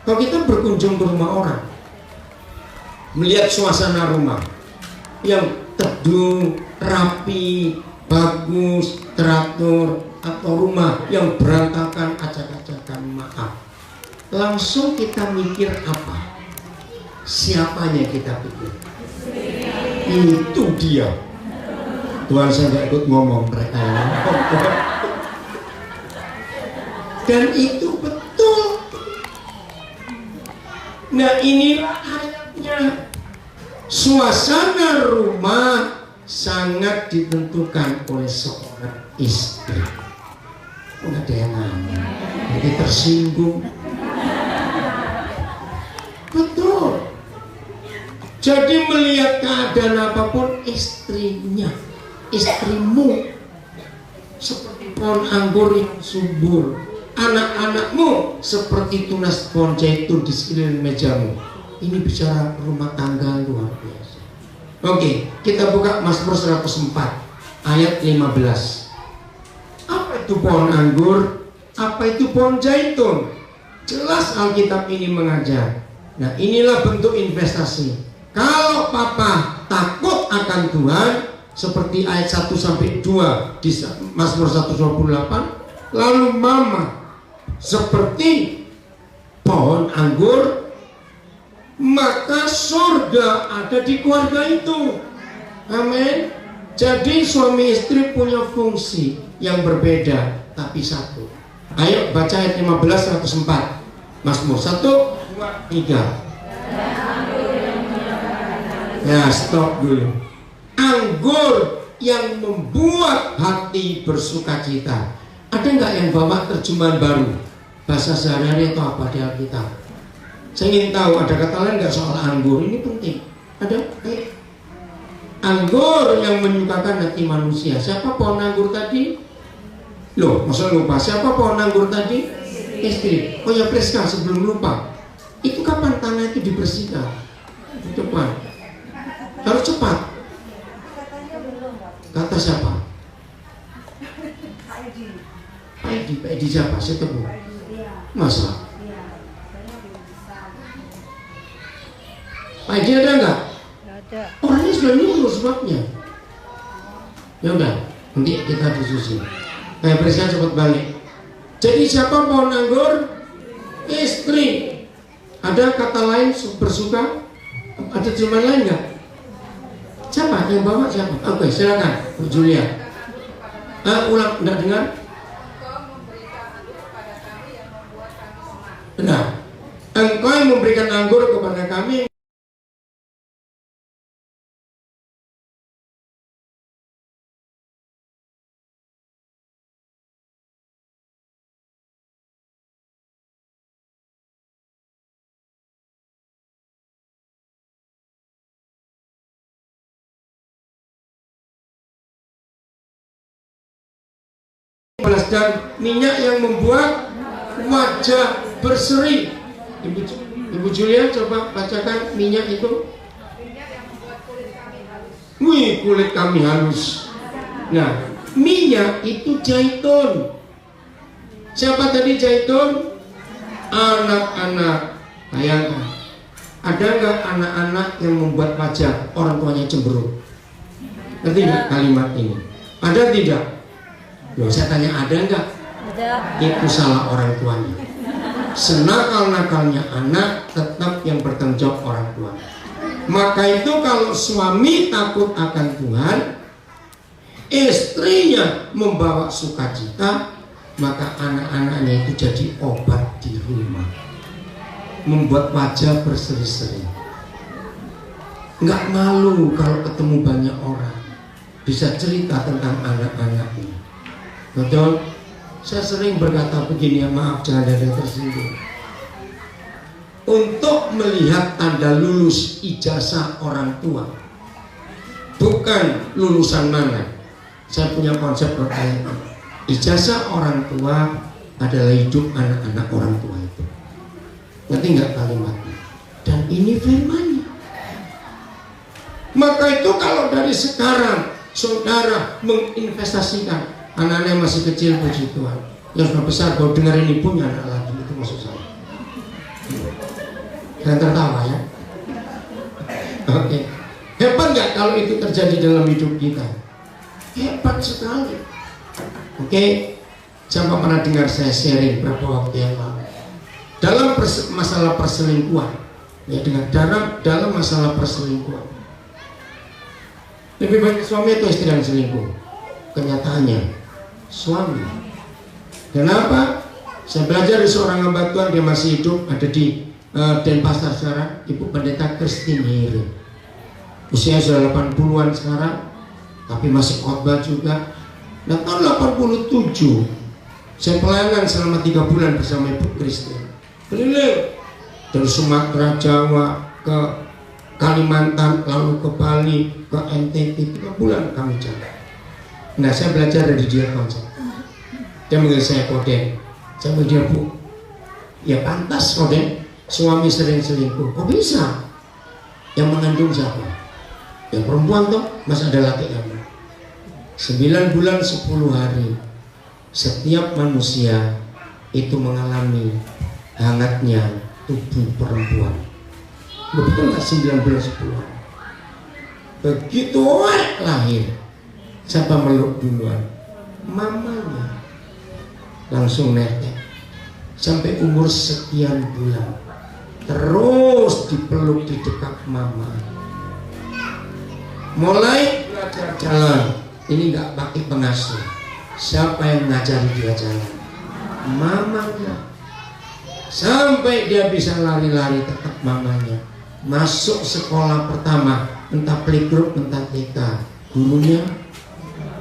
Kalau kita berkunjung ke rumah orang, melihat suasana rumah yang teduh, rapi, bagus, teratur, atau rumah yang berantakan, acak-acakan, maaf, langsung kita mikir apa? Siapanya kita pikir? Itu dia. Tuhan, saya nggak ikut ngomong, mereka dan itu betul. Nah, inilah ayatnya. Suasana rumah sangat ditentukan oleh seorang istri. Nggak ada yang ngomong, jadi tersinggung. Betul. Jadi melihat keadaan apapun, istrinya, istrimu seperti pohon anggur yang subur, anak-anakmu seperti tunas pohon zaitun di sekeliling mejamu. Ini bicara rumah tangga luar biasa. Oke, kita buka Mazmur 104 ayat 15. Apa itu pohon anggur? Apa itu pohon zaitun? Jelas Alkitab ini mengajar. Nah, inilah bentuk investasi. Kalau papa takut akan Tuhan, seperti ayat 1 sampai 2 di Mazmur 128, lalu mama seperti pohon anggur, maka surga ada di keluarga itu. Amin. Jadi suami istri punya fungsi yang berbeda tapi satu. Ayo baca ayat 15 104. Mazmur 1, 2, 3. Ya, stop dulu. Anggur yang membuat hati bersukacita. Ada nggak yang bawa terjemahan baru? Bahasa sehari-hari atau apa di Alkitab? Saya ingin tahu ada kata lain nggak soal anggur, ini penting. Ada? Anggur yang menyukakan hati manusia. Siapa pohon anggur tadi? Loh, masa lupa? Siapa pohon anggur tadi? Istri. Oh ya, Priska, sebelum lupa, itu kapan tanah itu dibersihkan? Cepat. Harus cepat. Kata siapa? Pak Edi siapa? Saya temu. Masa? Pak Edi ada nggak? Ada. Orangnya sudah nyuruh sebabnya. Ya udah, nanti kita diskusi. Kayak Priska cepat balik. Jadi siapa pohon anggur? Istri. Ada kata lain bersuka? Ada terjemahan lain nggak? Siapa yang bawa siapa? Oke, silakan Bu Julia. Ulang, enggak dengar? Benar. Engkau yang memberikan anggur kepada kami. Dan minyak yang membuat wajah berseri. Ibu Julia coba bacakan minyak itu. Minyak yang membuat kulit kami halus. Wih, kulit kami halus. Nah, minyak itu zaitun. Siapa tadi zaitun? Anak-anak. Bayangkan, ada nggak anak-anak yang membuat wajah orang tuanya cemberut? Ngerti nggak kalimat ini? Ada tidak? Loh, saya tanya ada enggak? Ada. Itu salah orang tuanya. Senakal-nakalnya anak, tetap yang bertanggung jawab orang tua. Maka itu kalau suami takut akan Tuhan, istrinya membawa sukacita, maka anak-anaknya itu jadi obat di rumah, membuat wajah berseri-seri. Nggak malu kalau ketemu banyak orang, bisa cerita tentang anak-anaknya. Betul? Saya sering berkata begini, ya maaf jangan ada yang tersinggung. Untuk melihat tanda lulus ijazah orang tua, bukan lulusan mana. Saya punya konsep berkaitan. Ijazah orang tua adalah hidup anak-anak orang tua itu. Ngerti nggak kalimatnya? Dan ini firman-Nya. Maka itu kalau dari sekarang saudara menginvestasikan anak-anak yang masih kecil, puji Tuhan. Yang sudah besar, kalau dengerin ibunya anak lagi, itu maksud saya. Dan tertawa ya. Oke. Hebat nggak kalau itu terjadi dalam hidup kita? Hebat sekali. Oke. Siapa pernah dengar saya sharing berapa waktu yang lalu dalam masalah perselingkuhan? Ya, dengan dalam masalah perselingkuhan. Lebih banyak suami atau istri yang selingkuh? Kenyataannya suami. Kenapa? Saya belajar dari seorang hamba Tuhan, dia masih hidup, ada di Denpasar sekarang, Ibu Pendeta Christine Heri. Usia sudah 80-an sekarang, tapi masih khotbah juga. Nah, tahun 87 saya pelayanan selama 3 bulan bersama Ibu Christine, keliling dari Sumatera, Jawa, ke Kalimantan, lalu ke Bali, ke NTT. 3 bulan kami jalan. Nah, saya belajar dari dia konsep. Dia manggil saya Koden. Saya manggil dia Bu. Ya pantas Koden, suami sering selingkuh. Kok bisa? Yang mengandung siapa? Yang perempuan toh, masa ada laki kamu. 9 bulan 10 hari. Setiap manusia itu mengalami hangatnya tubuh perempuan. Betul nggak 9 bulan 10 hari? Begitu lahir, siapa meluk duluan? Mamanya. Langsung netek. Sampai umur sekian bulan terus dipeluk di dekat mama. Mulai belajar jalan, ini nggak pakai pengasuh. Siapa yang ngajari dia jalan? Mamanya. Sampai dia bisa lari-lari tetap mamanya. Masuk sekolah pertama, entah playgroup entah TK, gurunya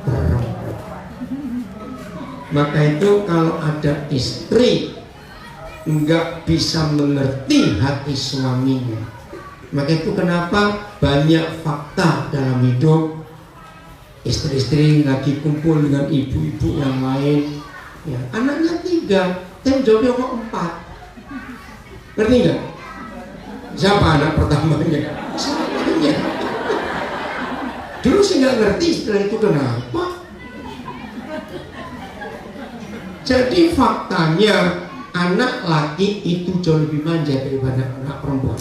perempuan. Maka itu kalau ada istri nggak bisa mengerti hati suaminya, maka itu kenapa banyak fakta dalam hidup istri-istri lagi kumpul dengan ibu-ibu yang lain, ya, anaknya 3, tapi jawabnya kok 4. Ngerti nggak? Siapa anak pertamanya? Suaminya. Dulu sih nggak ngerti setelah itu kenapa. Jadi faktanya anak laki itu jauh lebih manja daripada anak perempuan.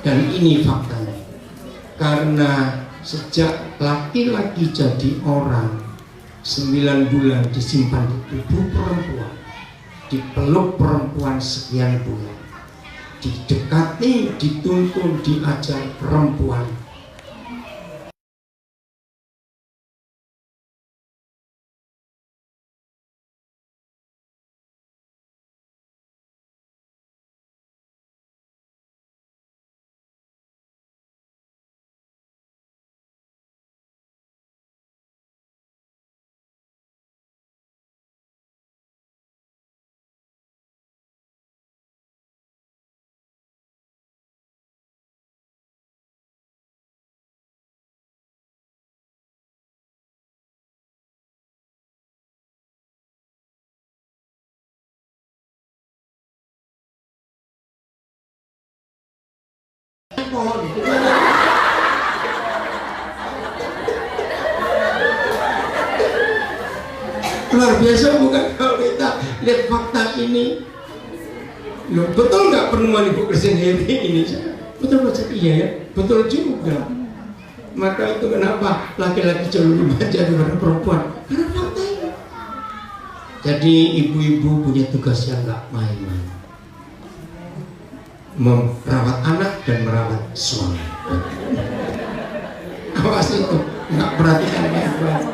Dan ini faktanya. Karena sejak laki-laki jadi orang, 9 bulan disimpan di tubuh perempuan, dipeluk perempuan sekian bulan, didekati, dituntun, diajar perempuan. Luar biasa bukan kalau kita lihat fakta ini. Loh, betul nggak penemuan Ibu Christine Heri ini? Betul betul iya ya, betul juga. Maka itu kenapa laki-laki jauh lebih manja daripada perempuan? Karena fakta ini. Jadi ibu-ibu punya tugas yang nggak main-main, merawat anak dan merawat suami. Awas itu, nggak perhatikan baik-baik.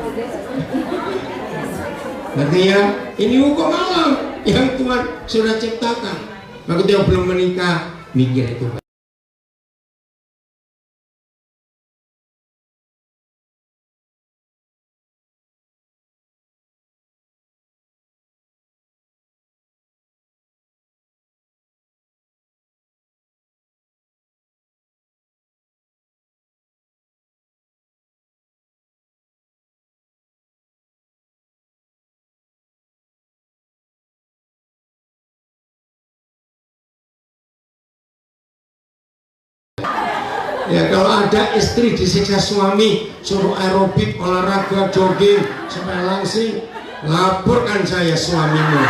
Berarti ya, ini hukum alam yang Tuhan sudah ciptakan. Maka dia belum menikah, mikir itu. Ya kalau ada istri disiksa suami, suruh aerobik, olahraga, jogging supaya langsing, laporkan saya suamimu.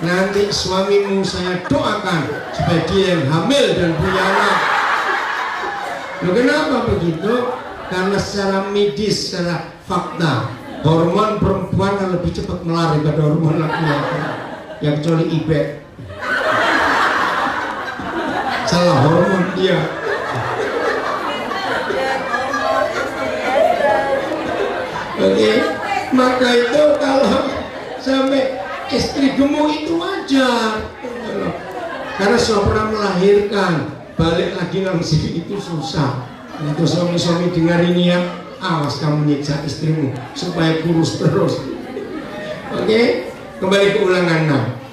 Nanti suamimu saya doakan supaya dia yang hamil dan punya anak. Loh, kenapa begitu? Karena secara medis, secara fakta, hormon perempuan lebih cepat melari pada hormon laki-laki. Ya kecuali ibet, salah hormon dia. Oke, maka itu kalau sampai istri gemuk itu wajar, karena sudah pernah melahirkan, balik lagi langsung itu susah. Itu suami-suami dengar ini ya, awas kamu nyiksa istrimu supaya kurus terus. Oke, kembali ke ulangan 6.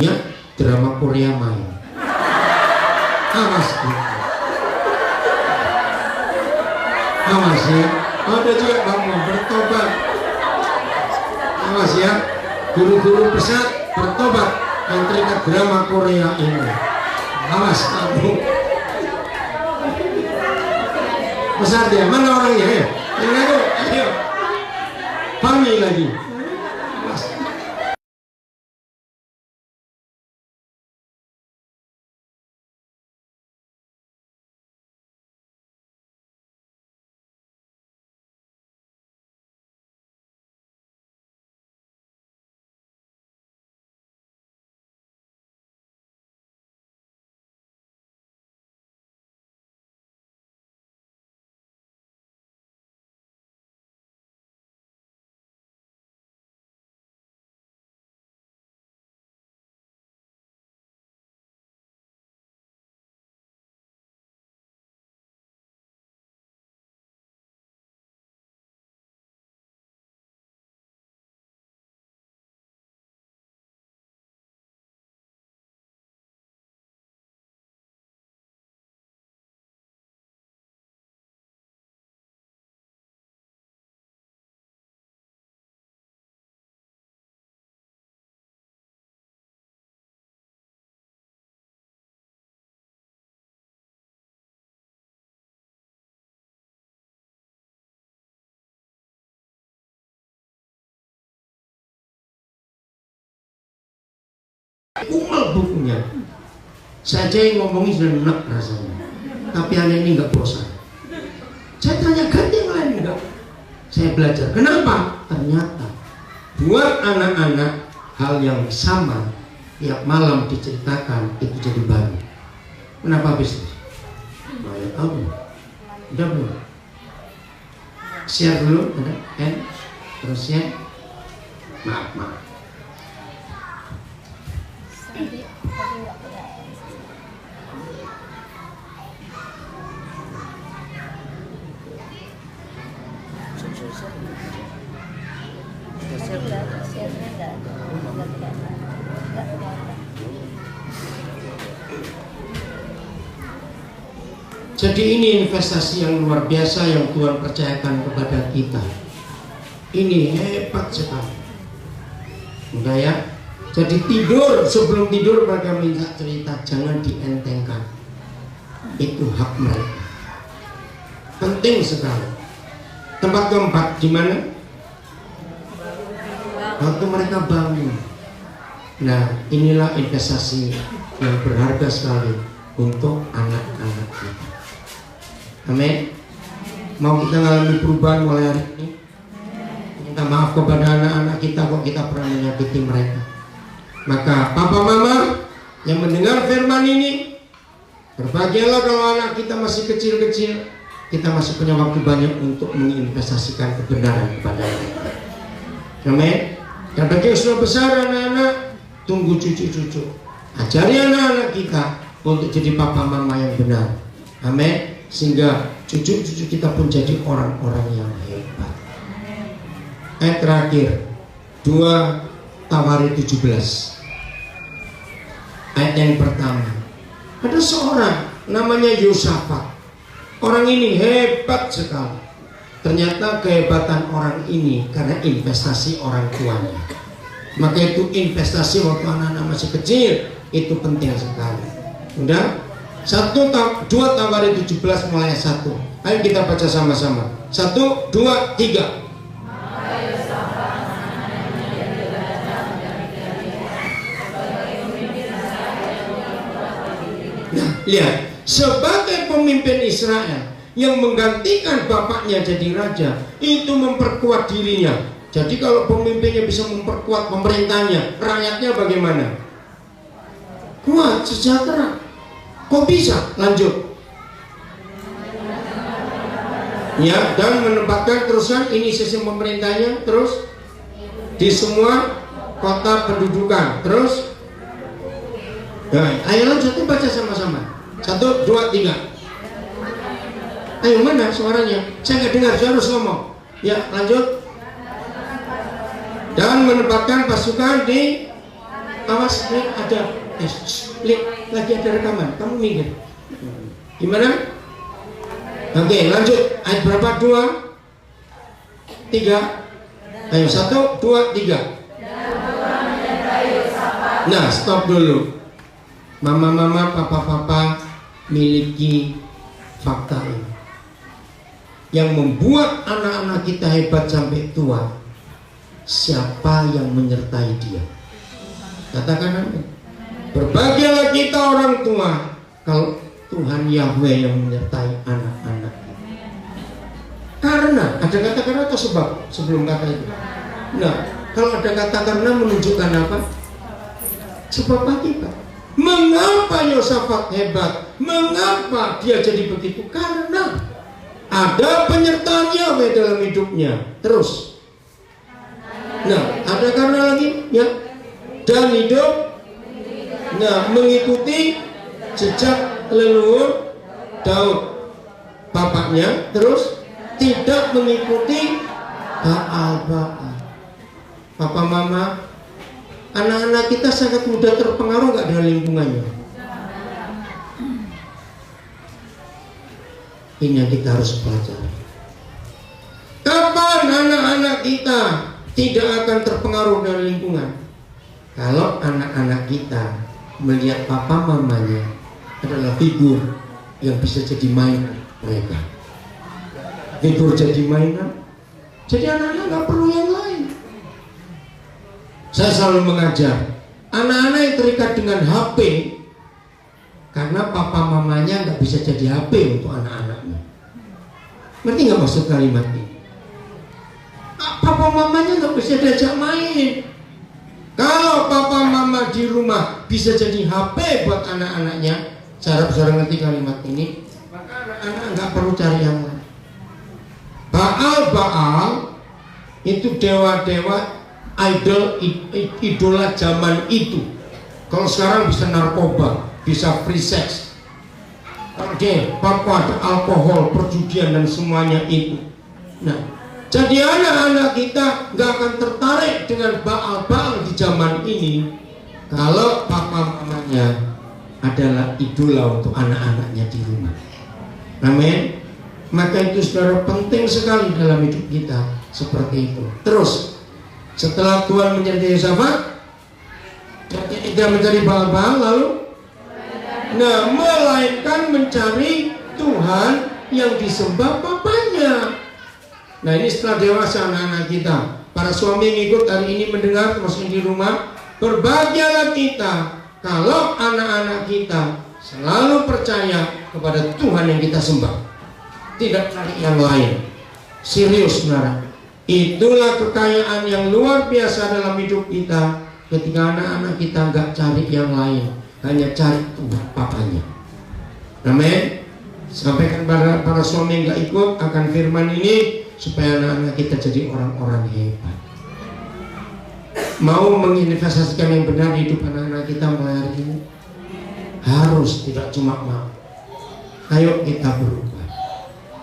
Ya, drama Korea main. Awas gitu. Awas ya. Ada juga kamu bertobat. Awas ya. Guru-guru pesat bertobat yang terikat drama Korea ini. Awas kamu. Pesat ya. Mana orangnya ya? Yang aku, ayo. Panggil lagi. Kumal bukunya. Saya yang ngomongin sudah enak rasanya, tapi aneh ini nggak bosan. Saya tanya ganti yang lain enggak. Saya belajar. Kenapa? Ternyata buat anak-anak hal yang sama tiap malam diceritakan itu jadi baru. Kenapa bisnis? Banyak tahu. Udah belum? Share dulu, ada? Terus share. Maaf. Jadi ini investasi yang luar biasa yang Tuhan percayakan kepada kita. Ini hebat sekali. Udah ya. Jadi tidur, sebelum tidur mereka minta cerita, jangan dientengkan. Itu hak mereka. Penting sekali. Tempat keempat di mana? Waktu mereka bangun. Nah, inilah investasi yang berharga sekali untuk anak-anak kita. Amin. Mau kita mengalami perubahan mulai hari ini. Minta maaf kepada anak-anak kita kalau kita pernah menyakiti mereka. Maka papa mama yang mendengar firman ini, berbahagialah kalau anak kita masih kecil-kecil. Kita masih punya waktu banyak untuk menginvestasikan kebenaran kepada mereka. Amin. Dan bagi yang sudah besar anak-anak, tunggu cucu-cucu. Ajari anak-anak kita untuk jadi papa mama yang benar. Amin. Sehingga cucu-cucu kita pun jadi orang-orang yang hebat. Ayat terakhir 2 Tawari 17. Ayat yang pertama. Ada seorang namanya Yosafat. Orang ini hebat sekali. Ternyata kehebatan orang ini karena investasi orang tuanya. Maka itu investasi waktu anak-anak masih kecil itu penting sekali. Udah? 2 Tawari 17 mulai 1. Ayo kita baca sama-sama. 1, 2, 3. Nah, lihat, sebagai pemimpin Israel yang menggantikan bapaknya jadi raja, itu memperkuat dirinya. Jadi kalau pemimpinnya bisa memperkuat pemerintahnya, rakyatnya bagaimana? Kuat, sejahtera. Kok bisa? Lanjut. Ya, dan menempatkan terusan ini sistem pemerintahnya terus di semua kota pendudukan. Terus, nah, ayo lanjut, baca sama-sama. 1, 2, 3. Ayo, mana suaranya? Saya nggak dengar, saya harus ngomong. Ya, lanjut. Dan menempatkan pasukan di awas, nih ada lagi ada rekaman, kamu minggir. Gimana? Oke, lanjut. Ayat berapa? 2, 3. Ayo, 1, 2, 3. Nah, stop dulu. Mama-mama, papa-papa miliki fakta ini. Yang membuat anak-anak kita hebat sampai tua, siapa yang menyertai dia? Katakan amin. Berbahagialah kita orang tua kalau Tuhan Yahweh yang menyertai anak-anak kita. Karena ada kata karena atau sebab sebelum kata itu. Nah, kalau ada kata karena menunjukkan apa? Sebab akibat. Mengapa Yosafat hebat? Mengapa dia jadi begitu? Karena ada penyertaan Yahweh dalam hidupnya. Terus. Nah, ada karena lagi ya. Dan hidup mengikuti jejak leluhur Daud bapaknya. Terus tidak mengikuti Baal-Baal. Papa mama, anak-anak kita sangat mudah terpengaruh nggak dengan lingkungannya? Ini yang kita harus pelajari. Kapan anak-anak kita tidak akan terpengaruh dengan lingkungan? Kalau anak-anak kita melihat papa mamanya adalah figur yang bisa jadi mainan mereka. Figur jadi mainan, jadi anak-anak nggak perlu yang lain. Saya selalu mengajar anak-anak yang terikat dengan HP karena papa mamanya nggak bisa jadi HP untuk anak-anaknya. Ngerti nggak maksud kalimat ini? Papa mamanya nggak bisa diajak main. Kalau papa mama apa di rumah bisa jadi HP buat anak-anaknya. Saya harap saudara ngerti kalimat ini. Maka anak-anak nggak perlu cari yang lain. Baal itu dewa-dewa idol, idola zaman itu. Kalau sekarang bisa narkoba, bisa free sex, ada alkohol, perjudian dan semuanya itu. Nah, jadi anak-anak kita nggak akan tertarik dengan baal-baal di zaman ini kalau papa mamanya adalah idola untuk anak-anaknya di rumah. Amin. Maka itu saudara penting sekali dalam hidup kita seperti itu. Terus setelah Tuhan menyertai Yosafat, tidak mencari baal-baal lalu melainkan mencari Tuhan yang disembah papanya. Nah ini setelah dewasa anak-anak kita, para suami yang ikut hari ini mendengar termasuk di rumah, berbahagialah kita kalau anak-anak kita selalu percaya kepada Tuhan yang kita sembah, tidak cari yang lain. Serius saudara, itulah kekayaan yang luar biasa dalam hidup kita. Ketika anak-anak kita nggak cari yang lain, hanya cari Tuhan papanya. Amin. Sampaikan para suami yang nggak ikut akan firman ini supaya anak-anak kita jadi orang-orang hebat. Mau menginvestasikan yang benar di hidup anak-anak kita mulai hari ini, harus, tidak cuma mau. Ayo kita berubah.